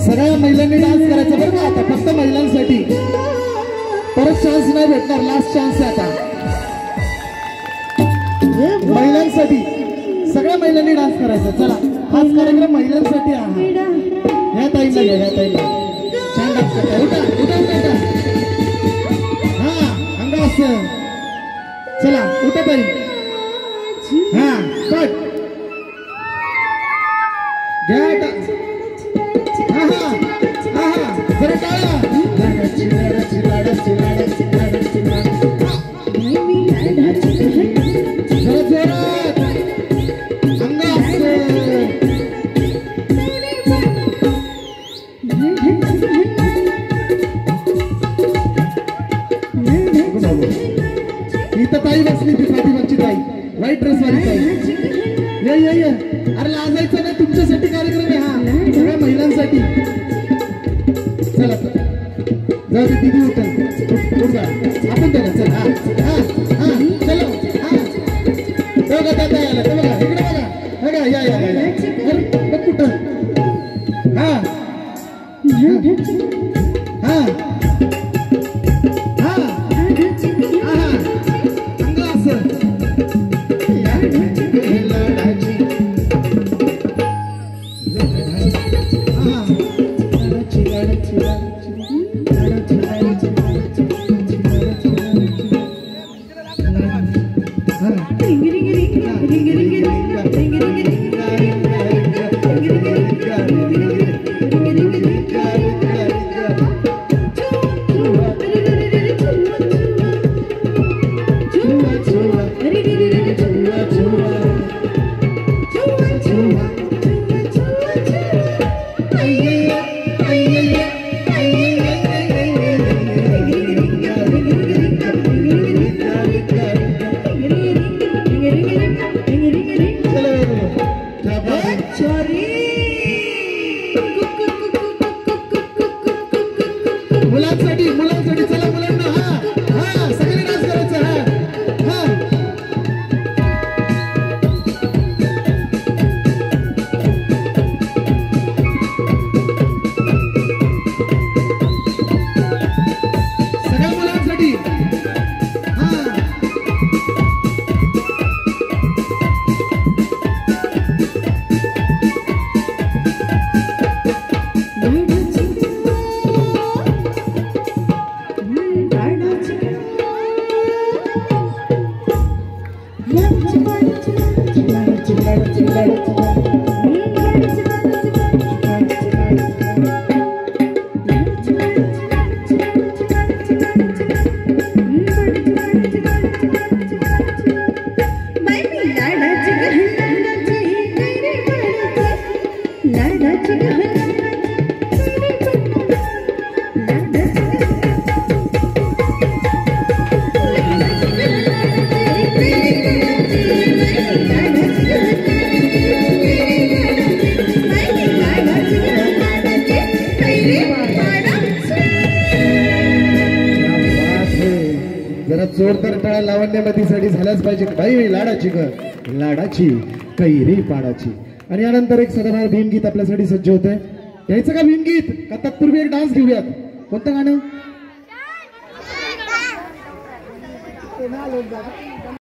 सगळ्या महिलांनी डान्स करायचा बरं का आता फक्त महिलांसाठी परत चान्स नाही भेटणार लास्ट चान्स आहे आता महिलांसाठी सगळ्या महिलांनी डान्स करायचा चला हाच कार्यक्रम महिलांसाठी आहे ह्या ताईला घ्या ह्या ताईला छान डान्स करता उठा उठा उठा हा अंगास चला उठा ताई हा कट घ्या जरा टाळा इथं ताई बसली ती पाठीमागची ताई व्हाईट ड्रेस वाली ताई ये अरे लाजायचं नाही तुमच्यासाठी कार्यक्रम आहे हा सगळ्या महिलांसाठी चला जाऊ दे दीदी उठ आपण त्याला चल हा चलो बघा दादा यायला ते बघा इकडे बघा या बघ कुठं हा मुलांसाठी मुलांसाठी चला मुलांना हा हा सगळे डान्स करायचं हा हा सगळ्या मुलांसाठी हा जरा जोरदार टाळ्या लावण्यामध्ये साठी झाल्याच पाहिजे बाई लाडाची ग लाडाची कैरी पाडाची. आणि यानंतर एक सदाबहार भीमगीत आपल्यासाठी सज्ज होत आहे. यायचं का भीमगीत का तत्पूर्वी एक डान्स घेऊयात. कोणतं गाणं